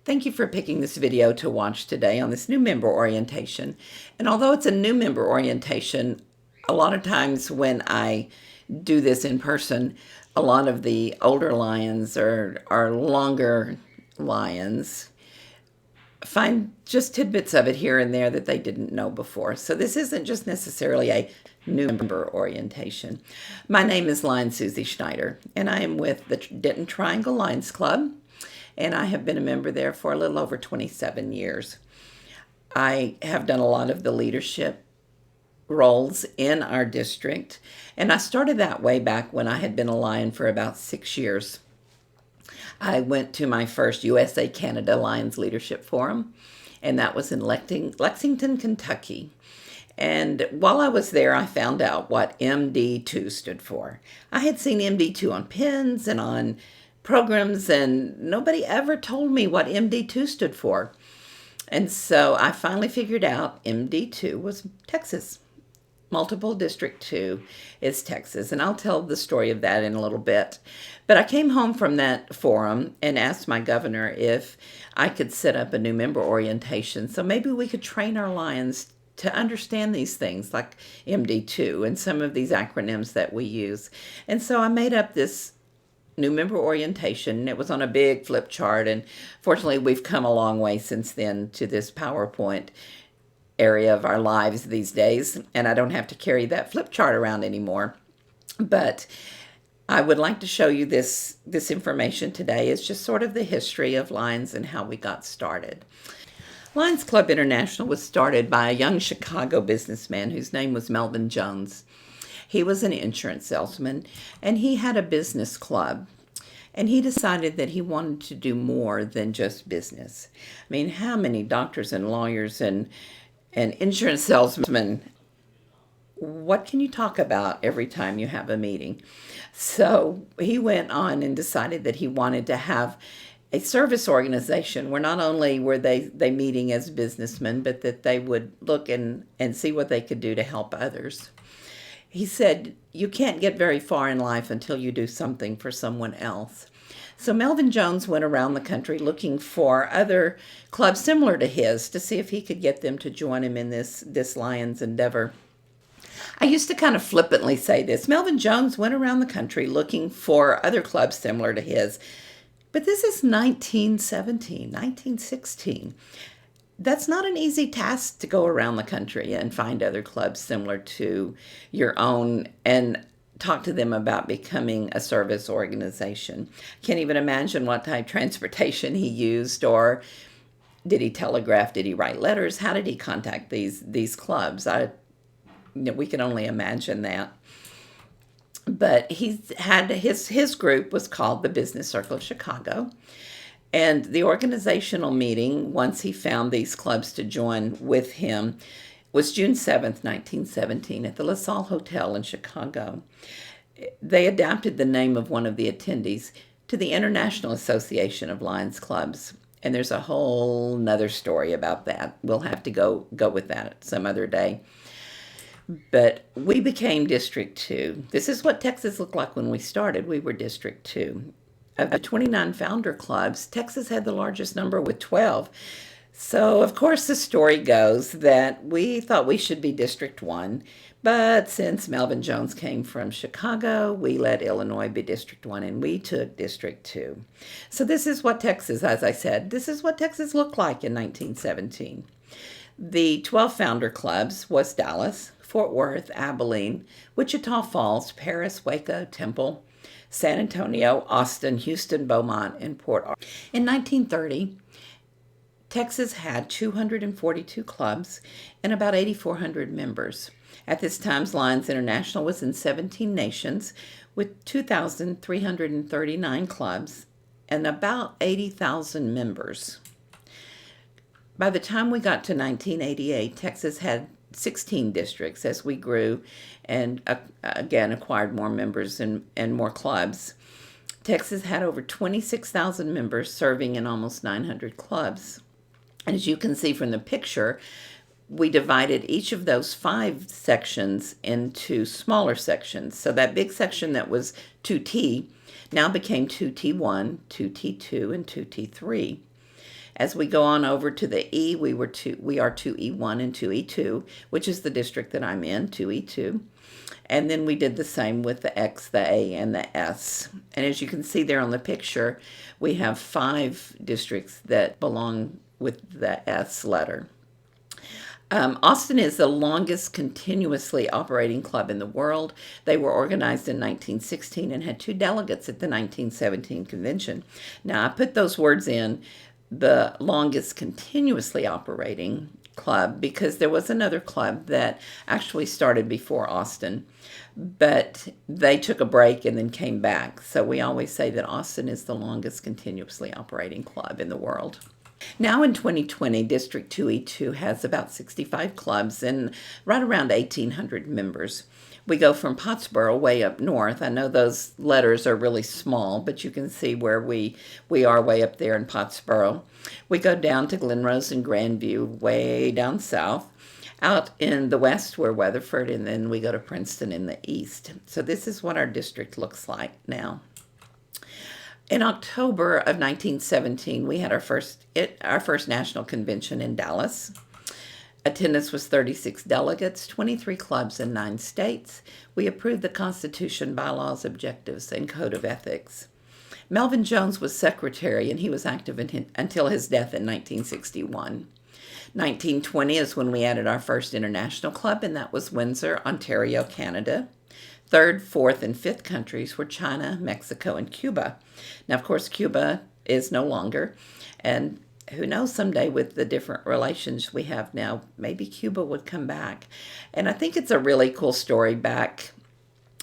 Thank you for picking this video to watch today on this new member orientation. And although it's a new member orientation, a lot of times when I do this in person, a lot of the older lions or longer lions find just tidbits of it here and there that they didn't know before. So this isn't just necessarily a new member orientation. My name is Lion Susie Schneider, and I am with the Denton Triangle Lions Club, and I have been a member there for a little over 27 years. I have done a lot of the leadership roles in our district, and I started that way back when I had been a lion for about 6 years. I went to my first USA Canada Lions Leadership Forum, and that was in Lexington, Kentucky. And while I was there, I found out what MD2 stood for. I had seen MD2 on pins and on programs, and nobody ever told me what MD2 stood for. And so I finally figured out MD2 was Texas. Multiple District 2 is Texas, and I'll tell the story of that in a little bit. But I came home from that forum and asked my governor if I could set up a new member orientation so maybe we could train our lions to understand these things like MD2 and some of these acronyms that we use. And so I made up this new member orientation. It was on a big flip chart, and fortunately we've come a long way since then to this PowerPoint area of our lives these days, and I don't have to carry that flip chart around anymore. But I would like to show you this information today. It's just sort of the history of Lions and how we got started. Lions Club International was started by a young Chicago businessman whose name was Melvin Jones. He was an insurance salesman, and he had a business club. And he decided that he wanted to do more than just business. I mean, how many doctors and lawyers and insurance salesmen, what can you talk about every time you have a meeting? So he went on and decided that he wanted to have a service organization where not only were they meeting as businessmen, but that they would look and see what they could do to help others. He said, you can't get very far in life until you do something for someone else. So Melvin Jones went around the country looking for other clubs similar to his to see if he could get them to join him in this Lions endeavor. I used to kind of flippantly say this. Melvin Jones went around the country looking for other clubs similar to his. But this is 1917, 1916. That's not an easy task to go around the country and find other clubs similar to your own and talk to them about becoming a service organization. Can't even imagine what type of transportation he used, or did he telegraph? Did he write letters? How did he contact these clubs? We can only imagine that. But he had his group was called the Business Circle of Chicago. And the organizational meeting, once he found these clubs to join with him, was June 7th, 1917, at the LaSalle Hotel in Chicago. They adapted the name of one of the attendees to the International Association of Lions Clubs. And there's a whole nother story about that. We'll have to go with that some other day. But we became District 2. This is what Texas looked like when we started. We were District 2. Of the 29 founder clubs, Texas had the largest number with 12. So, of course, the story goes that we thought we should be District 1, but since Melvin Jones came from Chicago, we let Illinois be District 1, and we took District 2. So this is what Texas, as I said, this is what Texas looked like in 1917. The 12 founder clubs was Dallas, Fort Worth, Abilene, Wichita Falls, Paris, Waco, Temple, San Antonio, Austin, Houston, Beaumont, and Port Arthur. In 1930, Texas had 242 clubs and about 8,400 members. At this time, Lions International was in 17 nations with 2,339 clubs and about 80,000 members. By the time we got to 1988, Texas had 16 districts as we grew and again acquired more members and more clubs. Texas had over 26,000 members serving in almost 900 clubs. And as you can see from the picture, we divided each of those 5 sections into smaller sections. So that big section that was 2T now became 2T1, 2T2, and 2T3. As we go on over to the E, we are 2E1 and 2E2, which is the district that I'm in, 2E2. And then we did the same with the X, the A, and the S. And as you can see there on the picture, we have 5 districts that belong with the S letter. Austin is the longest continuously operating club in the world. They were organized in 1916 and had 2 delegates at the 1917 convention. Now, I put those words in, the longest continuously operating club, because there was another club that actually started before Austin, but they took a break and then came back. So we always say that Austin is the longest continuously operating club in the world. Now in 2020, District 2E2 has about 65 clubs and right around 1,800 members. We go from Pottsboro way up north. I know those letters are really small, but you can see where we are way up there in Pottsboro. We go down to Glen Rose and Grandview way down south. Out in the west, we're Weatherford, and then we go to Princeton in the east. So this is what our district looks like now. In October of 1917, we had our first national convention in Dallas. Attendance was 36 delegates, 23 clubs, and 9 states. We approved the Constitution, bylaws, objectives, and code of ethics. Melvin Jones was secretary, and he was active until his death in 1961. 1920 is when we added our first international club, and that was Windsor, Ontario, Canada. 3rd, 4th, and 5th countries were China, Mexico, and Cuba. Now, of course, Cuba is no longer, and who knows, someday with the different relations we have now, maybe Cuba would come back. And I think it's a really cool story. Back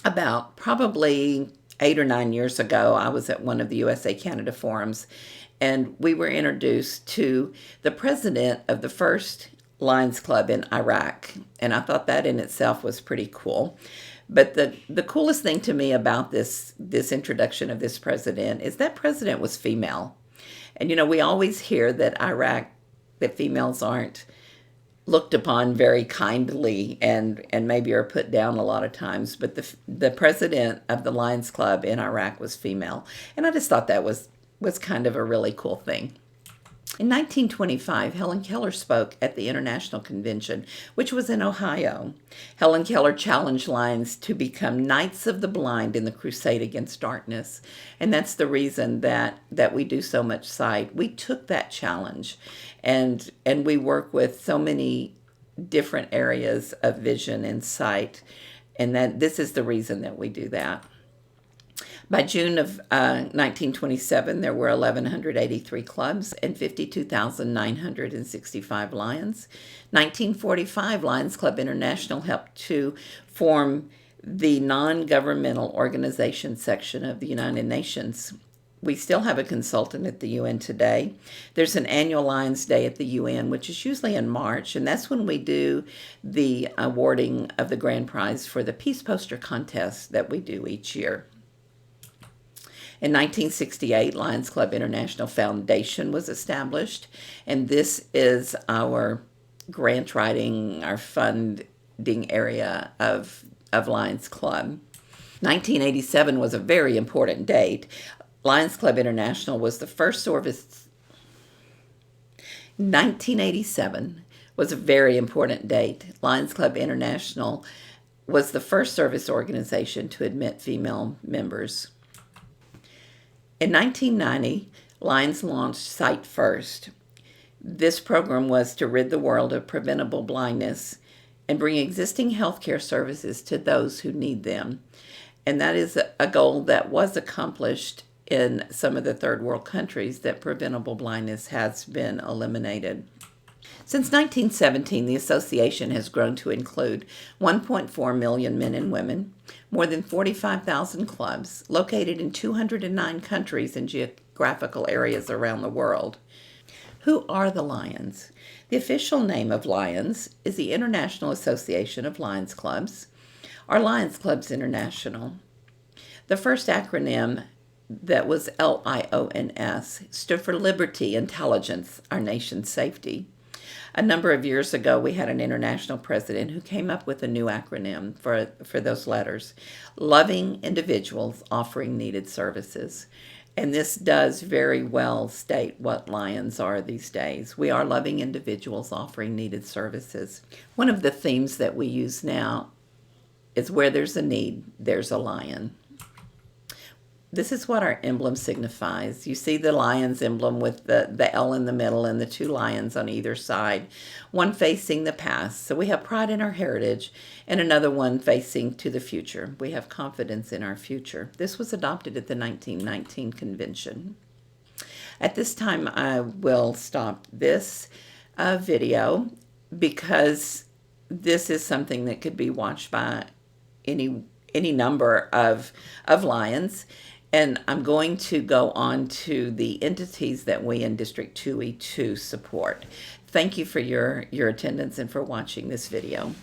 about probably 8 or 9 years ago, I was at one of the USA-Canada forums, and we were introduced to the president of the first Lions Club in Iraq, and I thought that in itself was pretty cool. But the coolest thing to me about this introduction of this president is that president was female. And, we always hear that that females aren't looked upon very kindly and maybe are put down a lot of times. But the president of the Lions Club in Iraq was female. And I just thought that was kind of a really cool thing. In 1925, Helen Keller spoke at the International Convention, which was in Ohio. Helen Keller challenged Lions to become Knights of the Blind in the crusade against darkness. And that's the reason that we do so much sight. We took that challenge, and we work with so many different areas of vision and sight, and that this is the reason that we do that. By June of 1927, there were 1,183 clubs and 52,965 Lions. 1945, Lions Club International helped to form the non-governmental organization section of the United Nations. We still have a consultant at the UN today. There's an annual Lions Day at the UN, which is usually in March, and that's when we do the awarding of the grand prize for the Peace Poster contest that we do each year. In 1968, Lions Club International Foundation was established, and this is our grant writing, our funding area of Lions Club. 1987 was a very important date. Lions Club International was the first service. 1987 was a very important date. Lions Club International was the first service organization to admit female members. In 1990, Lions launched Sight First. This program was to rid the world of preventable blindness and bring existing healthcare services to those who need them. And that is a goal that was accomplished in some of the third world countries, that preventable blindness has been eliminated. Since 1917, the association has grown to include 1.4 million men and women, more than 45,000 clubs, located in 209 countries and geographical areas around the world. Who are the Lions? The official name of Lions is the International Association of Lions Clubs, or Lions Clubs International. The first acronym, that was LIONS, stood for Liberty, Intelligence, Our Nation's Safety. A number of years ago, we had an international president who came up with a new acronym for those letters: Loving Individuals Offering Needed Services. And this does very well state what Lions are these days. We are loving individuals offering needed services. One of the themes that we use now is where there's a need, there's a lion. This is what our emblem signifies. You see the lion's emblem with the L in the middle and the two lions on either side, one facing the past. So we have pride in our heritage, and another one facing to the future. We have confidence in our future. This was adopted at the 1919 convention. At this time, I will stop this video because this is something that could be watched by any number of lions. And I'm going to go on to the entities that we in District 2E2 support. Thank you for your attendance and for watching this video.